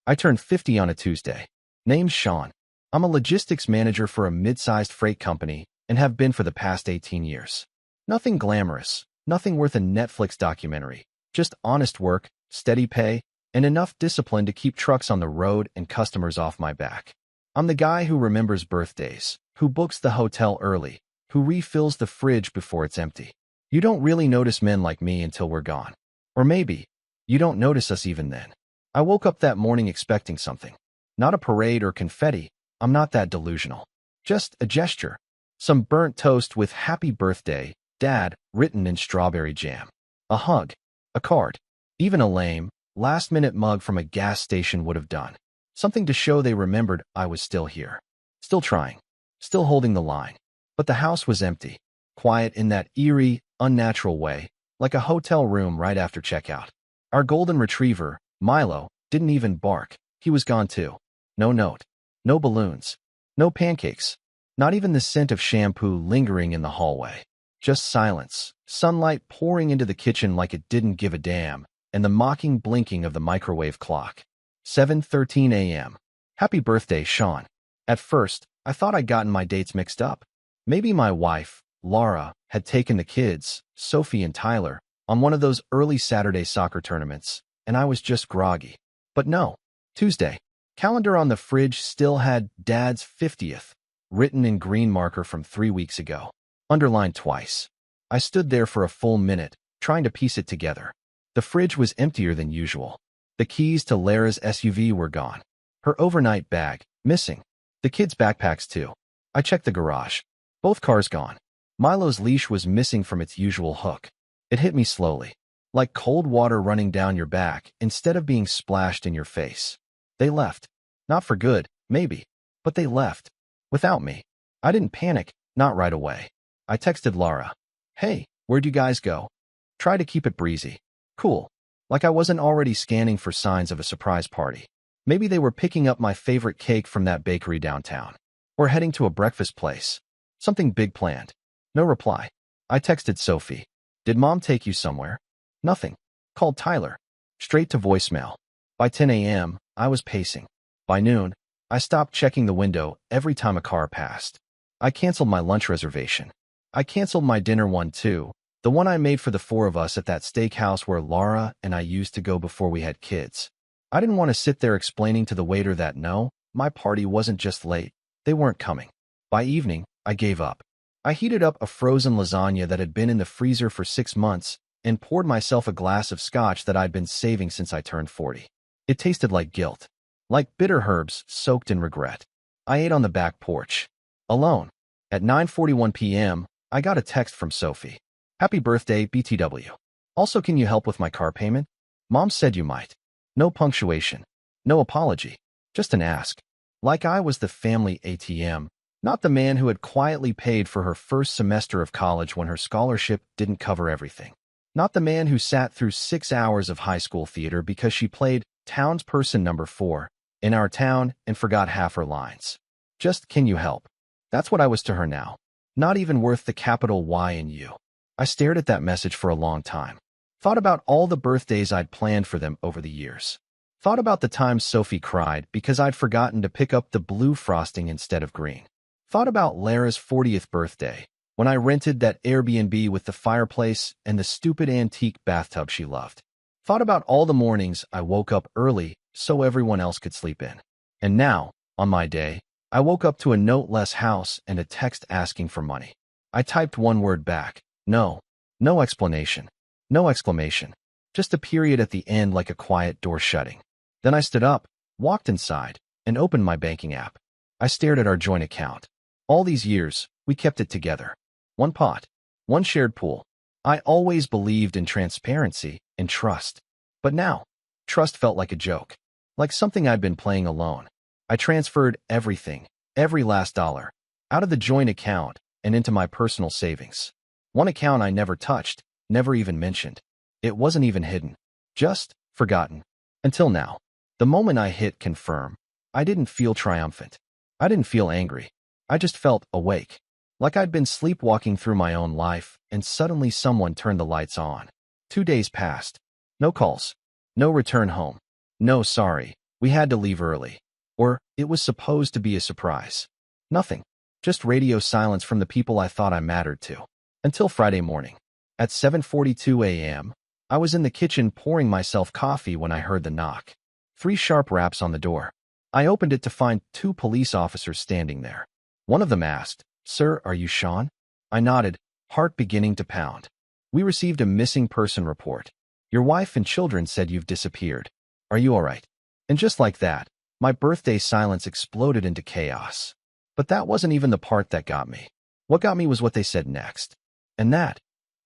I turned 50 on a Tuesday. Name's Sean. I'm a logistics manager for a mid-sized freight company and have been for the past 18 years. Nothing glamorous, nothing worth a Netflix documentary, just honest work, steady pay, and enough discipline to keep trucks on the road and customers off my back. I'm the guy who remembers birthdays, who books the hotel early, who refills the fridge before it's empty. You don't really notice men like me until we're gone. Or maybe, you don't notice us even then. I woke up that morning expecting something. Not a parade or confetti. I'm not that delusional. Just a gesture. Some burnt toast with "Happy Birthday, Dad" written in strawberry jam. A hug. A card. Even a lame, last-minute mug from a gas station would have done. Something to show they remembered I was still here. Still trying. Still holding the line. But the house was empty. Quiet in that eerie, unnatural way, like a hotel room right after checkout. Our golden retriever, Milo, didn't even bark. He was gone too. No note. No balloons. No pancakes. Not even the scent of shampoo lingering in the hallway. Just silence. Sunlight pouring into the kitchen like it didn't give a damn, and the mocking blinking of the microwave clock. 7:13 a.m. Happy birthday, Sean. At first, I thought I'd gotten my dates mixed up. Maybe my wife, Laura, had taken the kids, Sophie and Tyler, on one of those early Saturday soccer tournaments, and I was just groggy. But no. Tuesday. Calendar on the fridge still had Dad's 50th, written in green marker from 3 weeks ago. Underlined twice. I stood there for a full minute, trying to piece it together. The fridge was emptier than usual. The keys to Lara's SUV were gone. Her overnight bag, missing. The kids' backpacks too. I checked the garage. Both cars gone. Milo's leash was missing from its usual hook. It hit me slowly. Like cold water running down your back instead of being splashed in your face. They left. Not for good, maybe. But they left. Without me. I didn't panic, not right away. I texted Laura. Hey, where'd you guys go? Try to keep it breezy. Cool. Like I wasn't already scanning for signs of a surprise party. Maybe they were picking up my favorite cake from that bakery downtown. Or heading to a breakfast place. Something big planned. No reply. I texted Sophie. Did Mom take you somewhere? Nothing. Called Tyler. Straight to voicemail. By 10 a.m., I was pacing. By noon, I stopped checking the window every time a car passed. I canceled my lunch reservation. I canceled my dinner one too, the one I made for the four of us at that steakhouse where Laura and I used to go before we had kids. I didn't want to sit there explaining to the waiter that no, my party wasn't just late, they weren't coming. By evening, I gave up. I heated up a frozen lasagna that had been in the freezer for 6 months and poured myself a glass of scotch that I'd been saving since I turned 40. It tasted like guilt. Like bitter herbs soaked in regret. I ate on the back porch. Alone. At 9:41 p.m., I got a text from Sophie. Happy birthday, BTW. Also, can you help with my car payment? Mom said you might. No punctuation. No apology. Just an ask. Like I was the family ATM, not the man who had quietly paid for her first semester of college when her scholarship didn't cover everything. Not the man who sat through 6 hours of high school theater because she played townsperson number 4 in our town and forgot half her lines. Just, can you help? That's what I was to her now. Not even worth the capital Y and U. I stared at that message for a long time. Thought about all the birthdays I'd planned for them over the years. Thought about the times Sophie cried because I'd forgotten to pick up the blue frosting instead of green. Thought about Lara's 40th birthday, when I rented that Airbnb with the fireplace and the stupid antique bathtub she loved. Thought about all the mornings I woke up early so everyone else could sleep in. And now, on my day, I woke up to a note-less house and a text asking for money. I typed one word back. No. No explanation. No exclamation. Just a period at the end like a quiet door shutting. Then I stood up, walked inside, and opened my banking app. I stared at our joint account. All these years, we kept it together. One pot. One shared pool. I always believed in transparency and trust. But now, trust felt like a joke. Like something I'd been playing alone. I transferred everything, every last dollar, out of the joint account and into my personal savings. One account I never touched, never even mentioned. It wasn't even hidden. Just forgotten. Until now. The moment I hit confirm, I didn't feel triumphant. I didn't feel angry. I just felt awake. Like I'd been sleepwalking through my own life, and suddenly someone turned the lights on. 2 days passed. No calls. No return home. No sorry. We had to leave early. Or it was supposed to be a surprise. Nothing. Just radio silence from the people I thought I mattered to. Until Friday morning. At 7:42 a.m., I was in the kitchen pouring myself coffee when I heard the knock. 3 sharp raps on the door. I opened it to find 2 police officers standing there. One of them asked, "Sir, are you Sean?" I nodded, heart beginning to pound. "We received a missing person report. Your wife and children said you've disappeared. Are you all right?" And just like that, my birthday silence exploded into chaos. But that wasn't even the part that got me. What got me was what they said next. And that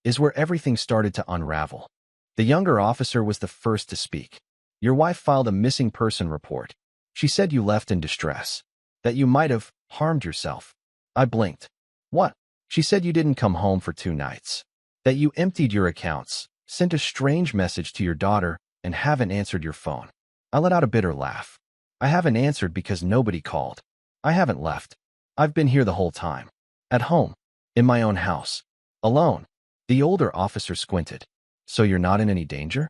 is where everything started to unravel. The younger officer was the first to speak. "Your wife filed a missing person report. She said you left in distress, that you might have harmed yourself." I blinked. "What?" "She said you didn't come home for 2 nights, that you emptied your accounts, sent a strange message to your daughter, and haven't answered your phone." I let out a bitter laugh. "I haven't answered because nobody called. I haven't left. I've been here the whole time. At home. In my own house. Alone." The older officer squinted. "So you're not in any danger?"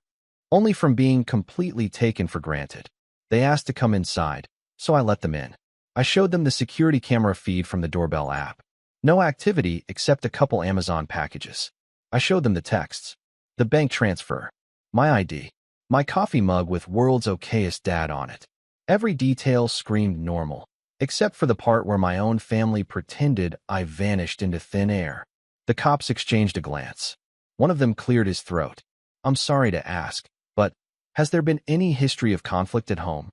"Only from being completely taken for granted. They asked to come inside, so I let them in. I showed them the security camera feed from the doorbell app. No activity except a couple Amazon packages. I showed them the texts, the bank transfer, my ID, my coffee mug with world's okayest dad on it. Every detail screamed normal, except for the part where my own family pretended I vanished into thin air." The cops exchanged a glance. One of them cleared his throat. "I'm sorry to ask, but has there been any history of conflict at home?"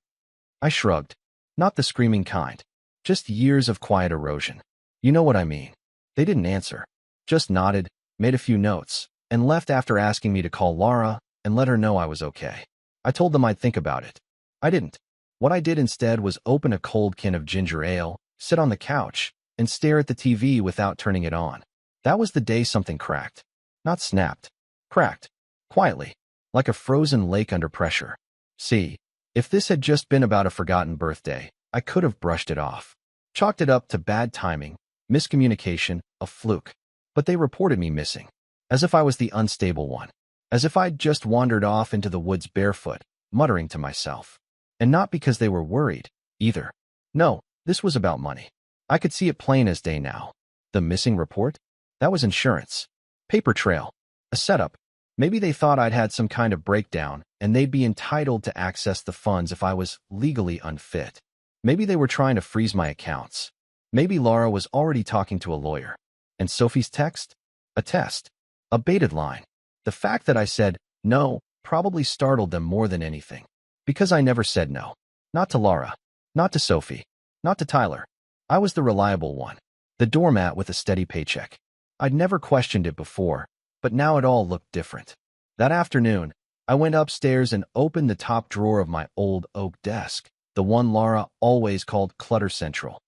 I shrugged. "Not the screaming kind. Just years of quiet erosion. You know what I mean." They didn't answer. Just nodded, made a few notes, and left after asking me to call Laura and let her know I was okay. I told them I'd think about it. I didn't. What I did instead was open a cold can of ginger ale, sit on the couch, and stare at the TV without turning it on. That was the day something cracked. Not snapped. Cracked. Quietly. Like a frozen lake under pressure. See, if this had just been about a forgotten birthday, I could have brushed it off. Chalked it up to bad timing, miscommunication, a fluke. But they reported me missing. As if I was the unstable one. As if I'd just wandered off into the woods barefoot, muttering to myself. And not because they were worried, either. No, this was about money. I could see it plain as day now. The missing report? That was insurance. Paper trail. A setup. Maybe they thought I'd had some kind of breakdown, and they'd be entitled to access the funds if I was legally unfit. Maybe they were trying to freeze my accounts. Maybe Laura was already talking to a lawyer. And Sophie's text? A test. A baited line. The fact that I said no probably startled them more than anything. Because I never said no. Not to Laura. Not to Sophie. Not to Tyler. I was the reliable one. The doormat with a steady paycheck. I'd never questioned it before, but now it all looked different. That afternoon, I went upstairs and opened the top drawer of my old oak desk, the one Laura always called Clutter Central.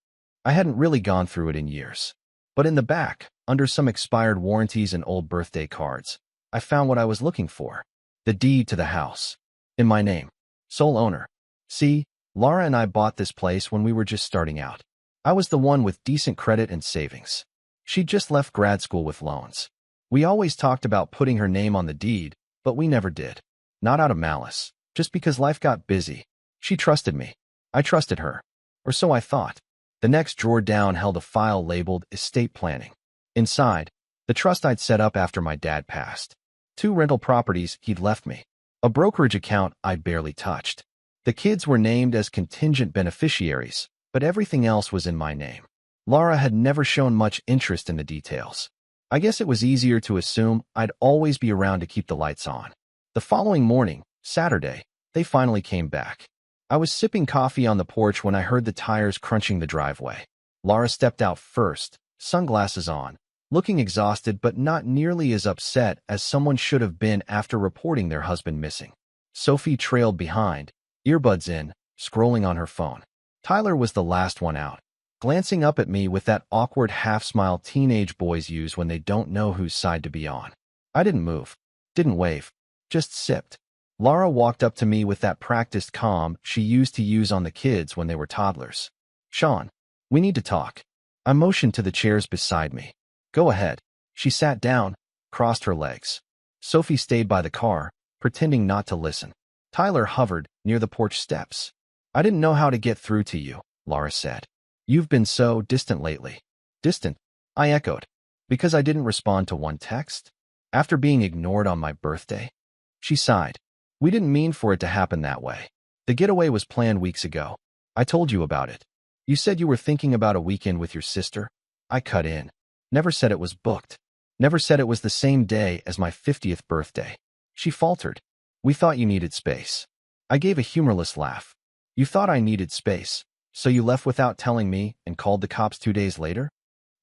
I hadn't really gone through it in years. But in the back, under some expired warranties and old birthday cards, I found what I was looking for. The deed to the house. In my name. Sole owner. See, Laura and I bought this place when we were just starting out. I was the one with decent credit and savings. She'd just left grad school with loans. We always talked about putting her name on the deed, but we never did. Not out of malice, just because life got busy. She trusted me. I trusted her. Or so I thought. The next drawer down held a file labeled Estate Planning. Inside, the trust I'd set up after my dad passed. 2 rental properties he'd left me. A brokerage account I'd barely touched. The kids were named as contingent beneficiaries, but everything else was in my name. Laura had never shown much interest in the details. I guess it was easier to assume I'd always be around to keep the lights on. The following morning, Saturday, they finally came back. I was sipping coffee on the porch when I heard the tires crunching the driveway. Laura stepped out first, sunglasses on, looking exhausted but not nearly as upset as someone should have been after reporting their husband missing. Sophie trailed behind, earbuds in, scrolling on her phone. Tyler was the last one out, glancing up at me with that awkward half-smile teenage boys use when they don't know whose side to be on. I didn't move, didn't wave, just sipped. Laura walked up to me with that practiced calm she used to use on the kids when they were toddlers. "Sean, we need to talk." I motioned to the chairs beside me. "Go ahead." She sat down, crossed her legs. Sophie stayed by the car, pretending not to listen. Tyler hovered near the porch steps. I didn't know how to get through to you, Laura said. You've been so distant lately. Distant? I echoed. Because I didn't respond to one text? After being ignored on my birthday? She sighed. We didn't mean for it to happen that way. The getaway was planned weeks ago. I told you about it. You said you were thinking about a weekend with your sister. I cut in. Never said it was booked. Never said it was the same day as my 50th birthday. She faltered. We thought you needed space. I gave a humorless laugh. You thought I needed space, so you left without telling me and called the cops 2 days later?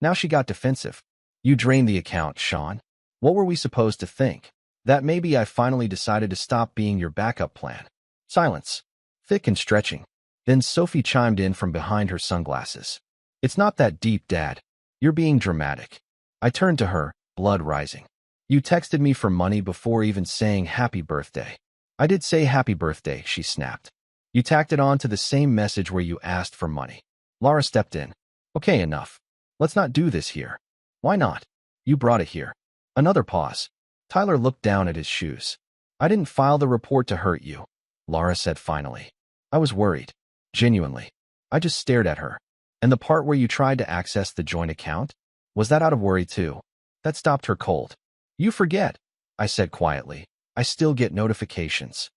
Now she got defensive. You drained the account, Sean. What were we supposed to think? That maybe I finally decided to stop being your backup plan. Silence. Thick and stretching. Then Sophie chimed in from behind her sunglasses. It's not that deep, Dad. You're being dramatic. I turned to her, blood rising. You texted me for money before even saying happy birthday. I did say happy birthday, she snapped. You tacked it on to the same message where you asked for money. Laura stepped in. Okay, enough. Let's not do this here. Why not? You brought it here. Another pause. Tyler looked down at his shoes. I didn't file the report to hurt you, Laura said finally. I was worried. Genuinely. I just stared at her. And the part where you tried to access the joint account? Was that out of worry too? That stopped her cold. You forget, I said quietly. I still get notifications.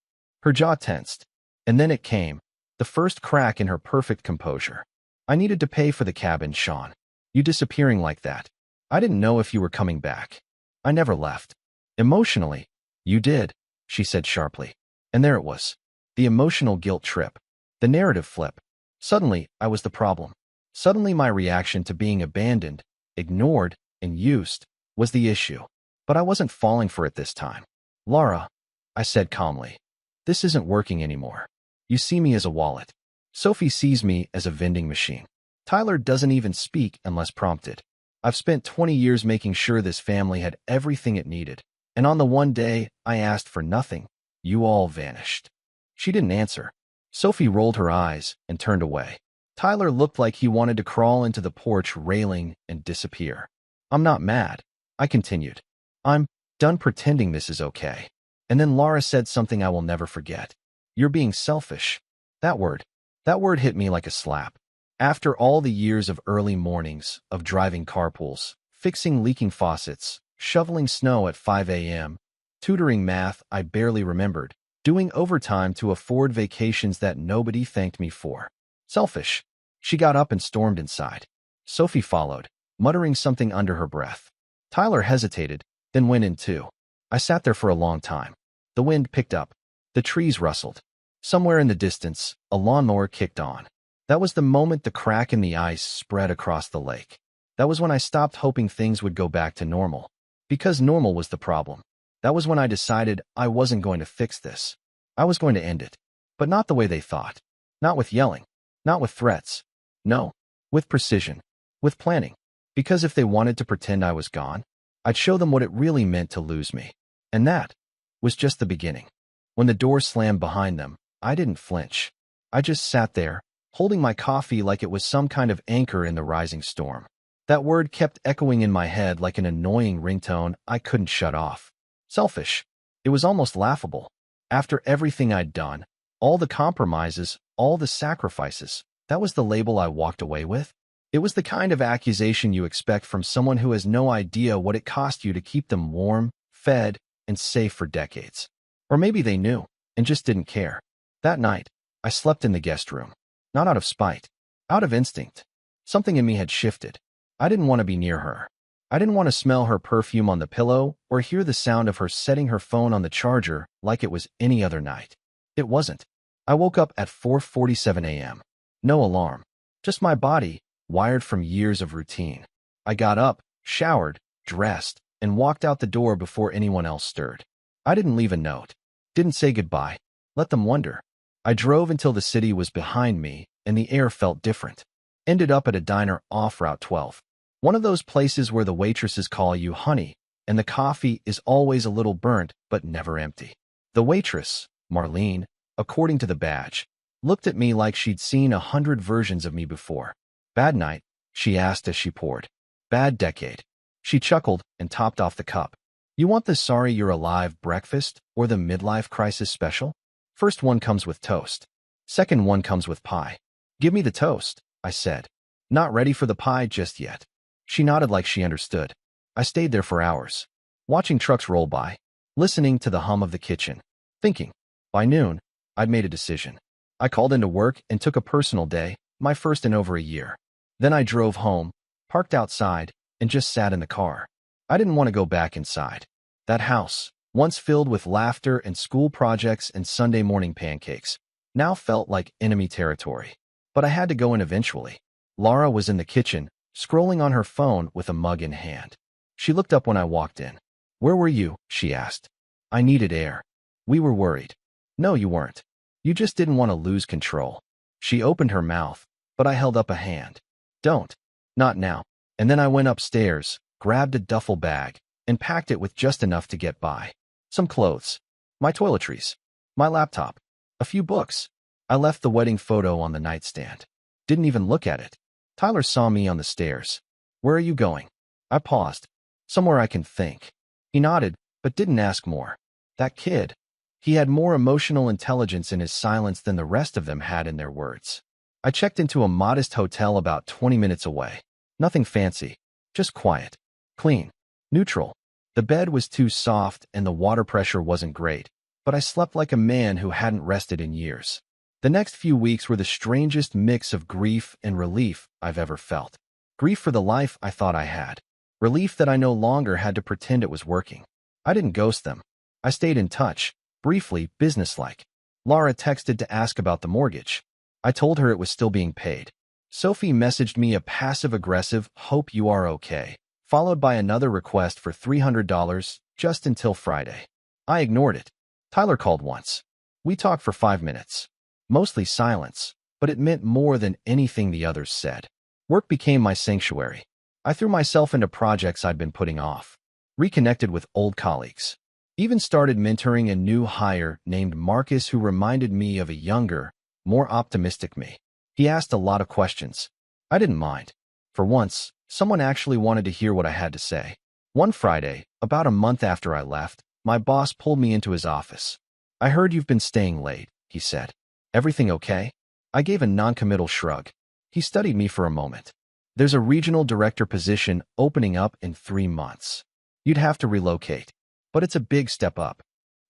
Her jaw tensed. And then it came. The first crack in her perfect composure. I needed to pay for the cabin, Sean. You disappearing like that. I didn't know if you were coming back. I never left. Emotionally. You did, she said sharply. And there it was. The emotional guilt trip. The narrative flip. Suddenly, I was the problem. Suddenly my reaction to being abandoned, ignored, and used was the issue. But I wasn't falling for it this time. Laura, I said calmly. This isn't working anymore. You see me as a wallet. Sophie sees me as a vending machine. Tyler doesn't even speak unless prompted. I've spent 20 years making sure this family had everything it needed. And on the one day I asked for nothing, you all vanished. She didn't answer. Sophie rolled her eyes and turned away. Tyler looked like he wanted to crawl into the porch railing and disappear. I'm not mad, I continued. I'm done pretending this is okay. And then Laura said something I will never forget. You're being selfish. That word hit me like a slap. After all the years of early mornings, of driving carpools, fixing leaking faucets, shoveling snow at 5 a.m., tutoring math I barely remembered, doing overtime to afford vacations that nobody thanked me for. Selfish. She got up and stormed inside. Sophie followed, muttering something under her breath. Tyler hesitated, then went in too. I sat there for a long time. The wind picked up. The trees rustled. Somewhere in the distance, a lawnmower kicked on. That was the moment the crack in the ice spread across the lake. That was when I stopped hoping things would go back to normal. Because normal was the problem. That was when I decided I wasn't going to fix this. I was going to end it. But not the way they thought. Not with yelling. Not with threats. No. With precision. With planning. Because if they wanted to pretend I was gone, I'd show them what it really meant to lose me. And that was just the beginning. When the door slammed behind them, I didn't flinch. I just sat there, holding my coffee like it was some kind of anchor in the rising storm. That word kept echoing in my head like an annoying ringtone I couldn't shut off. Selfish. It was almost laughable. After everything I'd done, all the compromises, all the sacrifices, that was the label I walked away with. It was the kind of accusation you expect from someone who has no idea what it cost you to keep them warm, fed, and safe for decades. Or maybe they knew, and just didn't care. That night, I slept in the guest room. Not out of spite. Out of instinct. Something in me had shifted. I didn't want to be near her. I didn't want to smell her perfume on the pillow or hear the sound of her setting her phone on the charger like it was any other night. It wasn't. I woke up at 4:47 a.m. No alarm. Just my body, wired from years of routine. I got up, showered, dressed, and walked out the door before anyone else stirred. I didn't leave a note. Didn't say goodbye. Let them wonder. I drove until the city was behind me and the air felt different. Ended up at a diner off Route 12. One of those places where the waitresses call you honey, and the coffee is always a little burnt but never empty. The waitress, Marlene, according to the badge, looked at me like she'd seen 100 versions of me before. Bad night? She asked as she poured. Bad decade. She chuckled and topped off the cup. You want the sorry you're alive breakfast or the midlife crisis special? First one comes with toast. Second one comes with pie. Give me the toast, I said. Not ready for the pie just yet. She nodded like she understood. I stayed there for hours, watching trucks roll by, listening to the hum of the kitchen, thinking. By noon, I'd made a decision. I called into work and took a personal day, my first in over a year. Then I drove home, parked outside, and just sat in the car. I didn't want to go back inside. That house, once filled with laughter and school projects and Sunday morning pancakes, now felt like enemy territory. But I had to go in eventually. Laura was in the kitchen, scrolling on her phone with a mug in hand. She looked up when I walked in. Where were you? She asked. I needed air. We were worried. No, you weren't. You just didn't want to lose control. She opened her mouth, but I held up a hand. Don't. Not now. And then I went upstairs, grabbed a duffel bag, and packed it with just enough to get by. Some clothes, my toiletries, my laptop, a few books. I left the wedding photo on the nightstand. Didn't even look at it. Tyler saw me on the stairs. Where are you going? I paused. Somewhere I can think. He nodded, but didn't ask more. That kid. He had more emotional intelligence in his silence than the rest of them had in their words. I checked into a modest hotel about 20 minutes away. Nothing fancy, just quiet, clean, neutral. The bed was too soft and the water pressure wasn't great, but I slept like a man who hadn't rested in years. The next few weeks were the strangest mix of grief and relief I've ever felt. Grief for the life I thought I had. Relief that I no longer had to pretend it was working. I didn't ghost them. I stayed in touch, briefly, businesslike. Laura texted to ask about the mortgage. I told her it was still being paid. Sophie messaged me a passive-aggressive, "Hope you are okay," followed by another request for $300 just until Friday. I ignored it. Tyler called once. We talked for 5 minutes. Mostly silence, but it meant more than anything the others said. Work became my sanctuary. I threw myself into projects I'd been putting off, reconnected with old colleagues, even started mentoring a new hire named Marcus who reminded me of a younger, more optimistic me. He asked a lot of questions. I didn't mind. For once, someone actually wanted to hear what I had to say. One Friday, about a month after I left, my boss pulled me into his office. I heard you've been staying late, he said. Everything okay? I gave a non-committal shrug. He studied me for a moment. There's a regional director position opening up in 3 months. You'd have to relocate, but it's a big step up.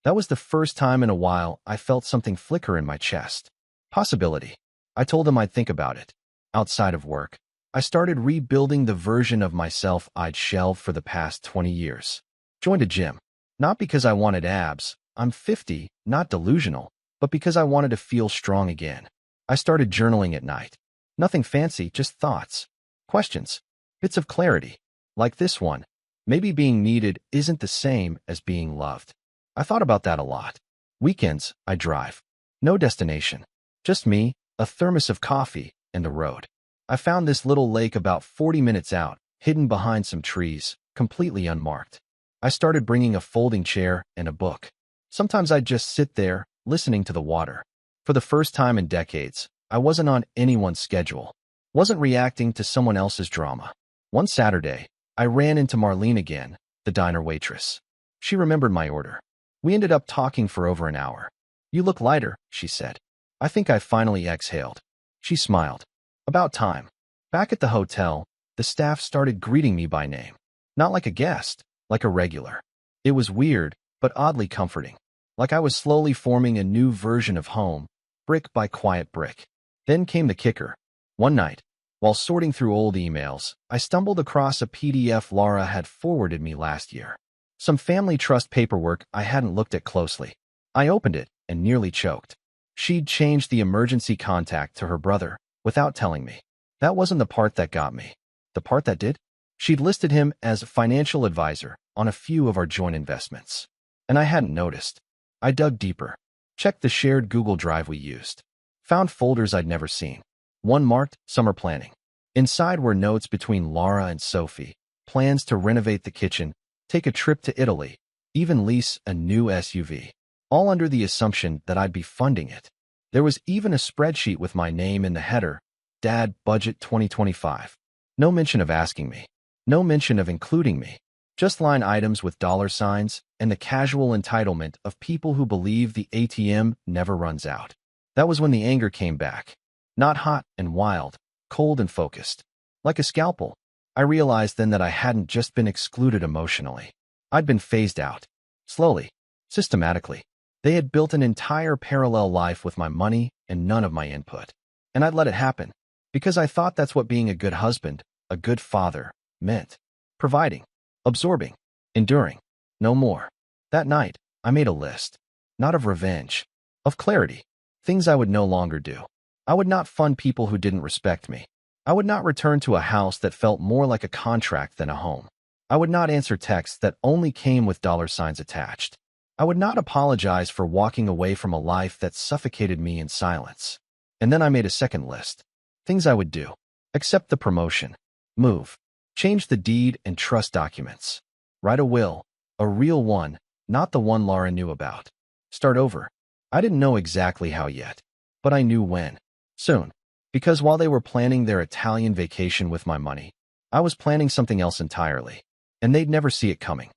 That was the first time in a while I felt something flicker in my chest. Possibility. I told him I'd think about it. Outside of work, I started rebuilding the version of myself I'd shelved for the past 20 years. Joined a gym. Not because I wanted abs. I'm 50, not delusional, but because I wanted to feel strong again. I started journaling at night. Nothing fancy, just thoughts. Questions. Bits of clarity. Like this one. Maybe being needed isn't the same as being loved. I thought about that a lot. Weekends, I drive. No destination. Just me, a thermos of coffee, and the road. I found this little lake about 40 minutes out, hidden behind some trees, completely unmarked. I started bringing a folding chair and a book. Sometimes I'd just sit there, listening to the water. For the first time in decades, I wasn't on anyone's schedule. Wasn't reacting to someone else's drama. One Saturday, I ran into Marlene again, the diner waitress. She remembered my order. We ended up talking for over an hour. You look lighter, she said. I think I finally exhaled. She smiled. About time. Back at the hotel, the staff started greeting me by name. Not like a guest, like a regular. It was weird, but oddly comforting. Like I was slowly forming a new version of home, brick by quiet brick. Then came the kicker. One night, while sorting through old emails, I stumbled across a PDF Laura had forwarded me last year. Some family trust paperwork I hadn't looked at closely. I opened it and nearly choked. She'd changed the emergency contact to her brother without telling me. That wasn't the part that got me. The part that did? She'd listed him as a financial advisor on a few of our joint investments. And I hadn't noticed. I dug deeper. Checked the shared Google Drive we used. Found folders I'd never seen. One marked Summer Planning. Inside were notes between Laura and Sophie, plans to renovate the kitchen, take a trip to Italy, even lease a new SUV. All under the assumption that I'd be funding it. There was even a spreadsheet with my name in the header, Dad Budget 2025. No mention of asking me. No mention of including me. Just line items with dollar signs and the casual entitlement of people who believe the ATM never runs out. That was when the anger came back. Not hot and wild, cold and focused. Like a scalpel. I realized then that I hadn't just been excluded emotionally. I'd been phased out. Slowly. Systematically. They had built an entire parallel life with my money and none of my input. And I'd let it happen. Because I thought that's what being a good husband, a good father, meant. Providing. Absorbing. Enduring. No more. That night, I made a list. Not of revenge. Of clarity. Things I would no longer do. I would not fund people who didn't respect me. I would not return to a house that felt more like a contract than a home. I would not answer texts that only came with dollar signs attached. I would not apologize for walking away from a life that suffocated me in silence. And then I made a second list. Things I would do. Accept the promotion. Move. Change the deed and trust documents. Write a will. A real one, not the one Laura knew about. Start over. I didn't know exactly how yet, but I knew when. Soon. Because while they were planning their Italian vacation with my money, I was planning something else entirely, and they'd never see it coming.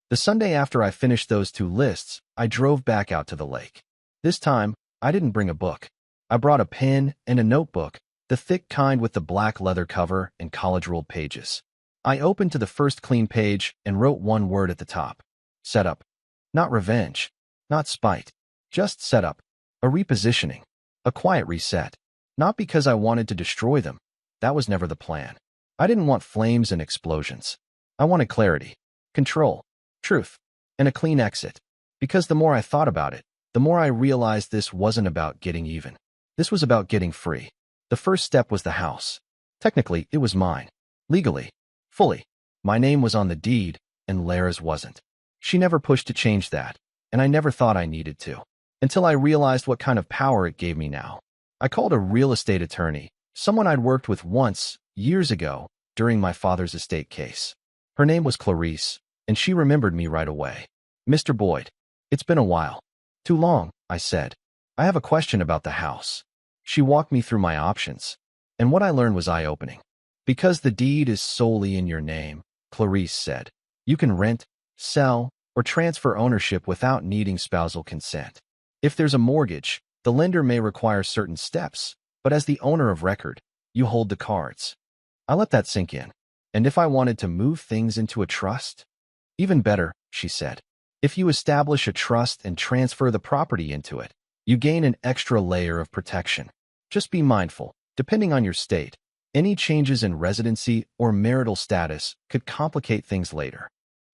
The Sunday after I finished those two lists, I drove back out to the lake. This time, I didn't bring a book. I brought a pen and a notebook, the thick kind with the black leather cover and college-ruled pages. I opened to the first clean page and wrote one word at the top. Setup. Not revenge. Not spite. Just setup. A repositioning. A quiet reset. Not because I wanted to destroy them. That was never the plan. I didn't want flames and explosions. I wanted clarity, control, truth, and a clean exit. Because the more I thought about it, the more I realized this wasn't about getting even. This was about getting free. The first step was the house. Technically, it was mine. Legally. Fully. My name was on the deed, and Lara's wasn't. She never pushed to change that, and I never thought I needed to. Until I realized what kind of power it gave me now. I called a real estate attorney, someone I'd worked with once, years ago, during my father's estate case. Her name was Clarice, and she remembered me right away. Mr. Boyd, it's been a while. Too long, I said. I have a question about the house. She walked me through my options, and what I learned was eye-opening. Because the deed is solely in your name, Clarice said, you can rent, sell, or transfer ownership without needing spousal consent. If there's a mortgage, the lender may require certain steps, but as the owner of record, you hold the cards. I let that sink in. And if I wanted to move things into a trust? Even better, she said. If you establish a trust and transfer the property into it, you gain an extra layer of protection. Just be mindful, depending on your state, any changes in residency or marital status could complicate things later.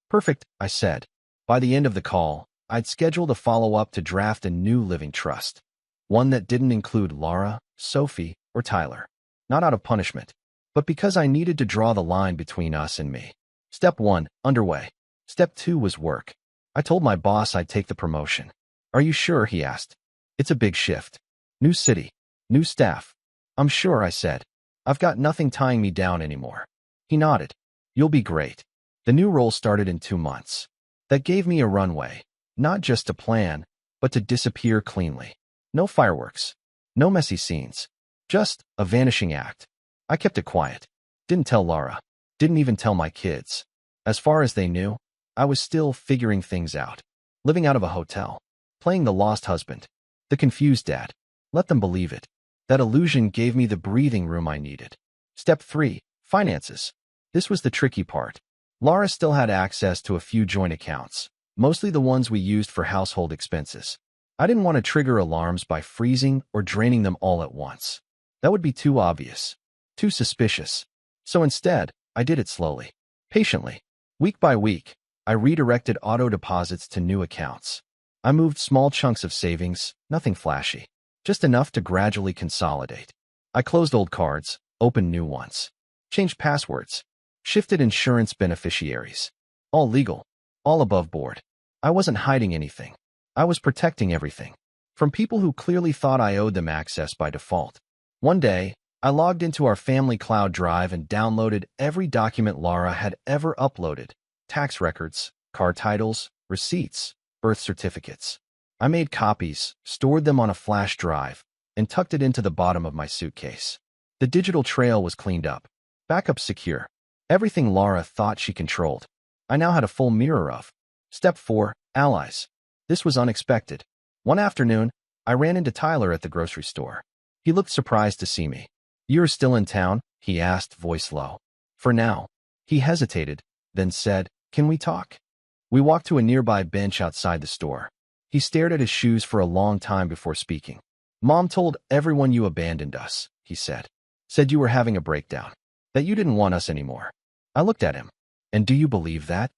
Perfect, I said. By the end of the call, I'd scheduled a follow-up to draft a new living trust. One that didn't include Laura, Sophie, or Tyler. Not out of punishment, but because I needed to draw the line between us and me. Step 1, underway. Step 2 was work. I told my boss I'd take the promotion. Are you sure? He asked. It's a big shift. New city. New staff. I'm sure, I said. I've got nothing tying me down anymore. He nodded. You'll be great. The new role started in 2 months. That gave me a runway, not just to plan, but to disappear cleanly. No fireworks. No messy scenes. Just a vanishing act. I kept it quiet. Didn't tell Laura. Didn't even tell my kids. As far as they knew, I was still figuring things out. Living out of a hotel. Playing the lost husband. The confused dad. Let them believe it. That illusion gave me the breathing room I needed. Step 3, finances. This was the tricky part. Laura still had access to a few joint accounts, mostly the ones we used for household expenses. I didn't want to trigger alarms by freezing or draining them all at once. That would be too obvious, too suspicious. So instead, I did it slowly, patiently. Week by week, I redirected auto deposits to new accounts. I moved small chunks of savings, nothing flashy, just enough to gradually consolidate. I closed old cards, opened new ones, changed passwords, shifted insurance beneficiaries. All legal, all above board. I wasn't hiding anything. I was protecting everything. From people who clearly thought I owed them access by default. One day, I logged into our family cloud drive and downloaded every document Laura had ever uploaded. Tax records, car titles, receipts, birth certificates. I made copies, stored them on a flash drive, and tucked it into the bottom of my suitcase. The digital trail was cleaned up. Backup secure. Everything Laura thought she controlled, I now had a full mirror of. Step 4, allies. This was unexpected. One afternoon, I ran into Tyler at the grocery store. He looked surprised to see me. "You're still in town?" he asked, voice low. "For now." He hesitated, then said, "Can we talk?" We walked to a nearby bench outside the store. He stared at his shoes for a long time before speaking. "Mom told everyone you abandoned us," he said. "Said you were having a breakdown. That you didn't want us anymore." I looked at him. "And do you believe that?"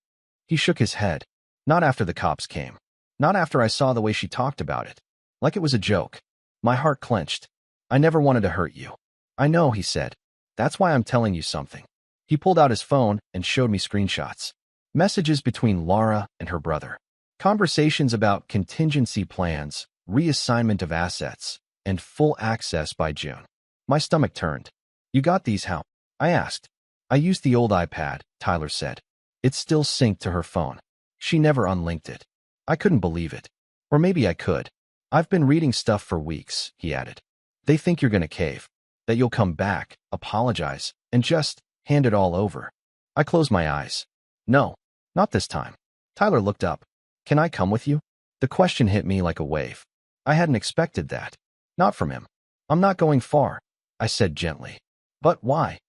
He shook his head. "Not after the cops came. Not after I saw the way she talked about it. Like it was a joke." My heart clenched. "I never wanted to hurt you." "I know," he said. "That's why I'm telling you something." He pulled out his phone and showed me screenshots. Messages between Laura and her brother. Conversations about contingency plans, reassignment of assets, and full access by June. My stomach turned. "You got these how?" I asked. "I used the old iPad," Tyler said. "It's still synced to her phone. She never unlinked it." I couldn't believe it. Or maybe I could. "I've been reading stuff for weeks," he added. "They think you're gonna cave. That you'll come back, apologize, and just hand it all over." I closed my eyes. "No, not this time." Tyler looked up. "Can I come with you?" The question hit me like a wave. I hadn't expected that. Not from him. "I'm not going far," I said gently. "But why?"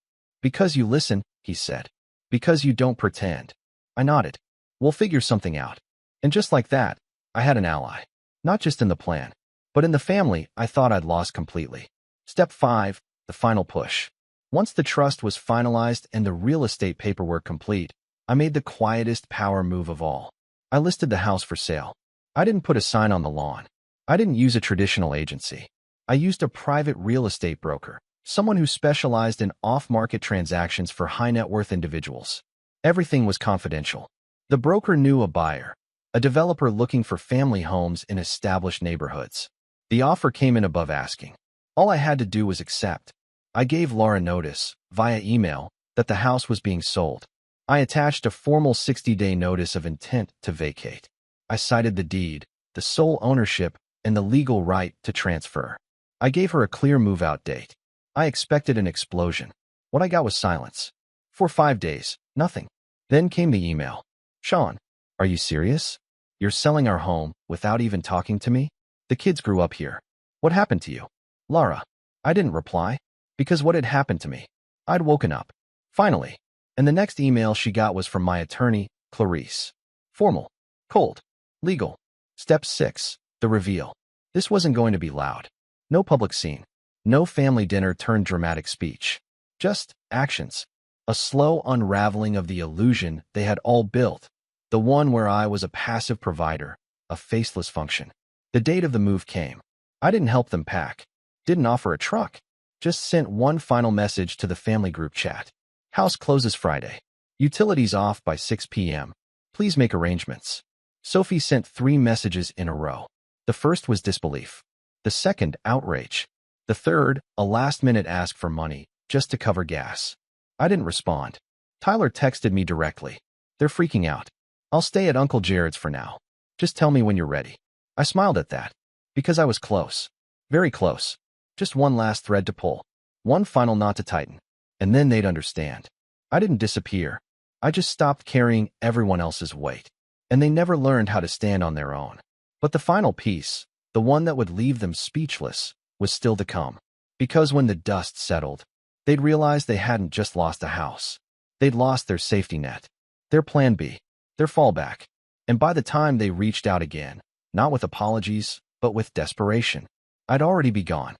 "Because you listen," he said. "Because you don't pretend." I nodded. "We'll figure something out." And just like that, I had an ally. Not just in the plan, but in the family I thought I'd lost completely. Step 5, the final push. Once the trust was finalized and the real estate paperwork complete, I made the quietest power move of all. I listed the house for sale. I didn't put a sign on the lawn. I didn't use a traditional agency. I used a private real estate broker, someone who specialized in off-market transactions for high-net-worth individuals. Everything was confidential. The broker knew a buyer, a developer looking for family homes in established neighborhoods. The offer came in above asking. All I had to do was accept. I gave Laura notice, via email, that the house was being sold. I attached a formal 60-day notice of intent to vacate. I cited the deed, the sole ownership, and the legal right to transfer. I gave her a clear move-out date. I expected an explosion. What I got was silence. For 5 days, nothing. Then came the email. "Sean, are you serious? You're selling our home without even talking to me? The kids grew up here. What happened to you?" "Laura." I didn't reply, because what had happened to me? I'd woken up. Finally. And the next email she got was from my attorney, Clarice. Formal. Cold. Legal. Step 6, the reveal. This wasn't going to be loud. No public scene. No family dinner turned dramatic speech. Just actions. A slow unraveling of the illusion they had all built. The one where I was a passive provider, a faceless function. The date of the move came. I didn't help them pack. Didn't offer a truck. Just sent one final message to the family group chat. "House closes Friday. Utilities off by 6 p.m. Please make arrangements." Sophie sent 3 messages in a row. The first was disbelief. The second, outrage. The third, a last-minute ask for money, just to cover gas. I didn't respond. Tyler texted me directly. "They're freaking out. I'll stay at Uncle Jared's for now. Just tell me when you're ready." I smiled at that. Because I was close. Very close. Just one last thread to pull. One final knot to tighten. And then they'd understand. I didn't disappear. I just stopped carrying everyone else's weight. And they never learned how to stand on their own. But the final piece, the one that would leave them speechless, was still to come. Because when the dust settled, they'd realize they hadn't just lost a house. They'd lost their safety net. Their plan B. Their fallback. And by the time they reached out again, not with apologies, but with desperation, I'd already be gone.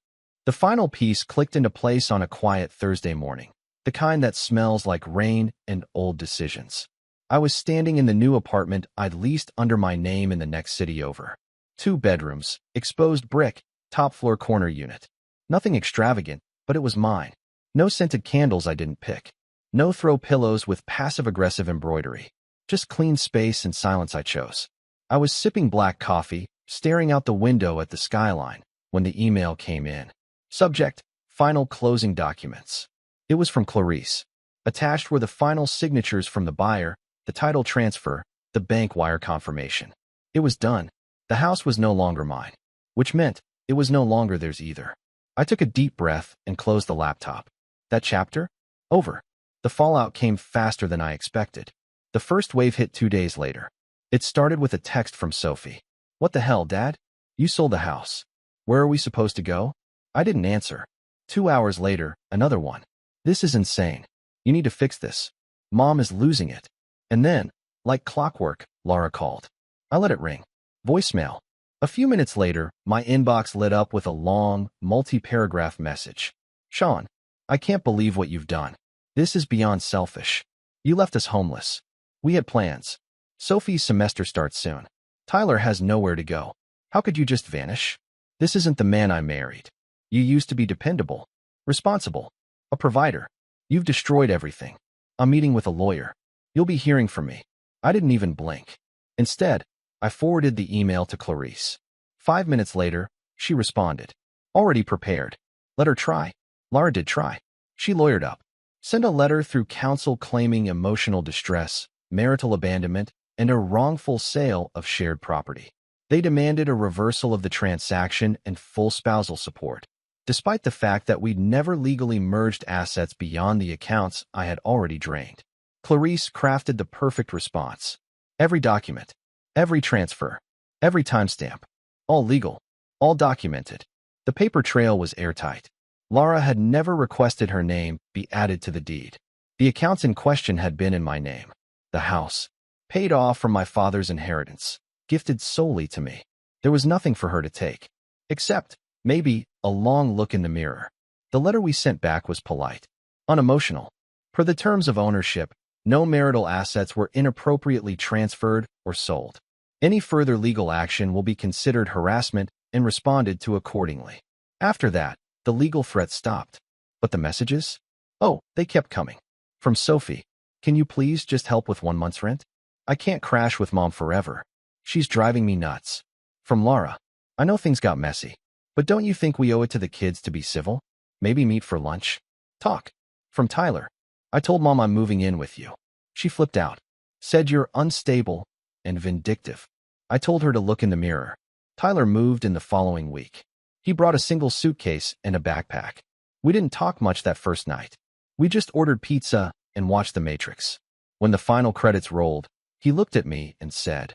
The final piece clicked into place on a quiet Thursday morning, the kind that smells like rain and old decisions. I was standing in the new apartment I'd leased under my name in the next city over. 2 bedrooms, exposed brick, top-floor corner unit. Nothing extravagant, but it was mine. No scented candles I didn't pick. No throw pillows with passive-aggressive embroidery. Just clean space and silence I chose. I was sipping black coffee, staring out the window at the skyline, when the email came in. Subject, final closing documents. It was from Clarice. Attached were the final signatures from the buyer, the title transfer, the bank wire confirmation. It was done. The house was no longer mine, which meant it was no longer theirs either. I took a deep breath and closed the laptop. That chapter? Over. The fallout came faster than I expected. The first wave hit 2 days later. It started with a text from Sophie. "What the hell, Dad? You sold the house. Where are we supposed to go? I didn't answer. 2 hours later, another one. This is insane. You need to fix this. Mom is losing it. And then, like clockwork, Laura called. I let it ring. Voicemail. A few minutes later, my inbox lit up with a long, multi-paragraph message. Sean, I can't believe what you've done. This is beyond selfish. You left us homeless. We had plans. Sophie's semester starts soon. Tyler has nowhere to go. How could you just vanish? This isn't the man I married. You used to be dependable, responsible, a provider. You've destroyed everything. I'm meeting with a lawyer. You'll be hearing from me. I didn't even blink. Instead, I forwarded the email to Clarice. 5 minutes later, she responded. Already prepared. Let her try. Laura did try. She lawyered up. Send a letter through counsel claiming emotional distress, marital abandonment, and a wrongful sale of shared property. They demanded a reversal of the transaction and full spousal support, despite the fact that we'd never legally merged assets beyond the accounts I had already drained. Clarice crafted the perfect response. Every document, every transfer, every timestamp, all legal, all documented. The paper trail was airtight. Laura had never requested her name be added to the deed. The accounts in question had been in my name. The house, paid off from my father's inheritance, gifted solely to me. There was nothing for her to take, except, maybe, a long look in the mirror. The letter we sent back was polite, unemotional. Per the terms of ownership, no marital assets were inappropriately transferred or sold. Any further legal action will be considered harassment and responded to accordingly. After that, the legal threats stopped. But the messages? Oh, they kept coming. From Sophie, can you please just help with 1 month's rent? I can't crash with Mom forever. She's driving me nuts. From Laura, I know things got messy, but don't you think we owe it to the kids to be civil? Maybe meet for lunch? Talk. From Tyler, I told Mom I'm moving in with you. She flipped out, said you're unstable and vindictive. I told her to look in the mirror. Tyler moved in the following week. He brought a single suitcase and a backpack. We didn't talk much that first night. We just ordered pizza and watched The Matrix. When the final credits rolled, he looked at me and said,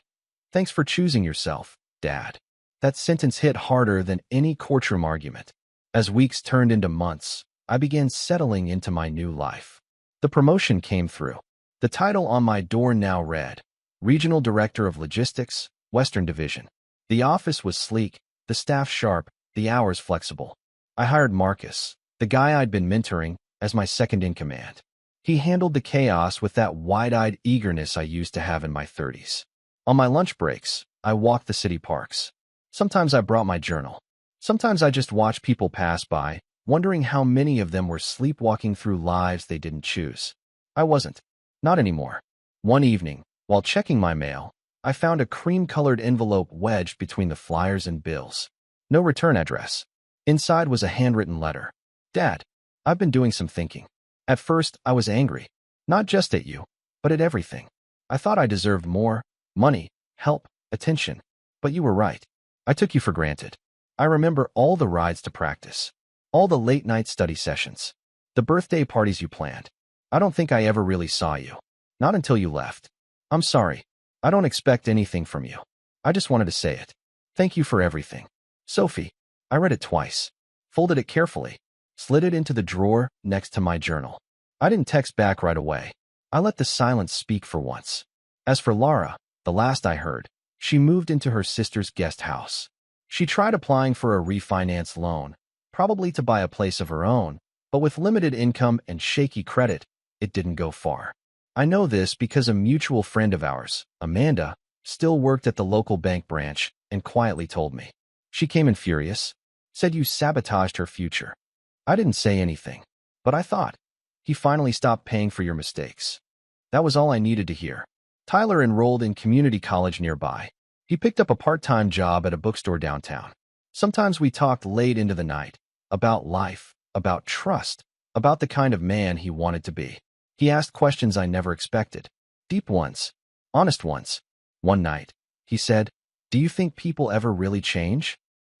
"Thanks for choosing yourself, Dad." That sentence hit harder than any courtroom argument. As weeks turned into months, I began settling into my new life. The promotion came through. The title on my door now read, Regional Director of Logistics, Western Division. The office was sleek, the staff sharp, the hours flexible. I hired Marcus, the guy I'd been mentoring, as my second in command. He handled the chaos with that wide-eyed eagerness I used to have in my 30s. On my lunch breaks, I walked the city parks. Sometimes I brought my journal. Sometimes I just watched people pass by, wondering how many of them were sleepwalking through lives they didn't choose. I wasn't. Not anymore. One evening, while checking my mail, I found a cream-colored envelope wedged between the flyers and bills. No return address. Inside was a handwritten letter. Dad, I've been doing some thinking. At first, I was angry. Not just at you, but at everything. I thought I deserved more, money, help, attention. But you were right. I took you for granted. I remember all the rides to practice, all the late-night study sessions, the birthday parties you planned. I don't think I ever really saw you. Not until you left. I'm sorry. I don't expect anything from you. I just wanted to say it. Thank you for everything. Sophie. I read it twice, folded it carefully, slid it into the drawer next to my journal. I didn't text back right away. I let the silence speak for once. As for Laura, the last I heard, she moved into her sister's guest house. She tried applying for a refinance loan, probably to buy a place of her own, but with limited income and shaky credit, it didn't go far. I know this because a mutual friend of ours, Amanda, still worked at the local bank branch and quietly told me. She came in furious, said you sabotaged her future. I didn't say anything, but I thought, he finally stopped paying for your mistakes. That was all I needed to hear. Tyler enrolled in community college nearby. He picked up a part-time job at a bookstore downtown. Sometimes we talked late into the night, about life, about trust, about the kind of man he wanted to be. He asked questions I never expected. Deep ones. Honest ones. One night, he said, "Do you think people ever really change?"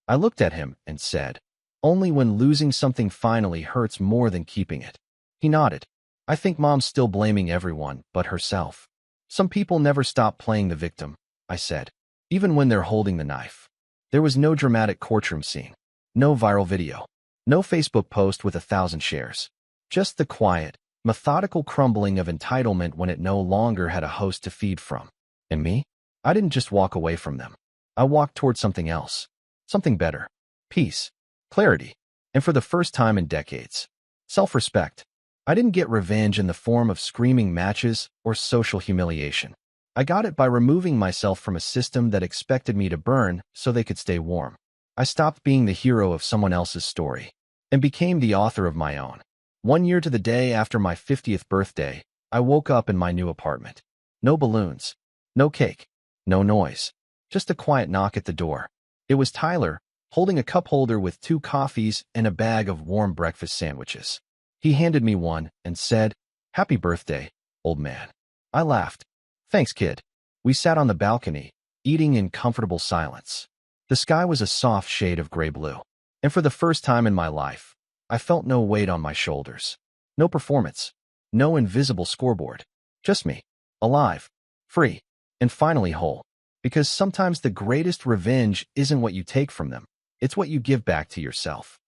I looked at him and said, "Only when losing something finally hurts more than keeping it." He nodded. "I think Mom's still blaming everyone but herself." "Some people never stop playing the victim," I said, "even when they're holding the knife." There was no dramatic courtroom scene. No viral video. No Facebook post with 1,000 shares. Just the quiet, methodical crumbling of entitlement when it no longer had a host to feed from. And me? I didn't just walk away from them. I walked toward something else. Something better. Peace. Clarity. And for the first time in decades, self-respect. I didn't get revenge in the form of screaming matches or social humiliation. I got it by removing myself from a system that expected me to burn so they could stay warm. I stopped being the hero of someone else's story and became the author of my own. 1 year to the day after my 50th birthday, I woke up in my new apartment. No balloons, no cake, no noise, just a quiet knock at the door. It was Tyler, holding a cup holder with 2 coffees and a bag of warm breakfast sandwiches. He handed me one and said, "Happy birthday, old man." I laughed. "Thanks, kid." We sat on the balcony, eating in comfortable silence. The sky was a soft shade of gray-blue. And for the first time in my life, I felt no weight on my shoulders. No performance. No invisible scoreboard. Just me. Alive. Free. And finally whole. Because sometimes the greatest revenge isn't what you take from them. It's what you give back to yourself.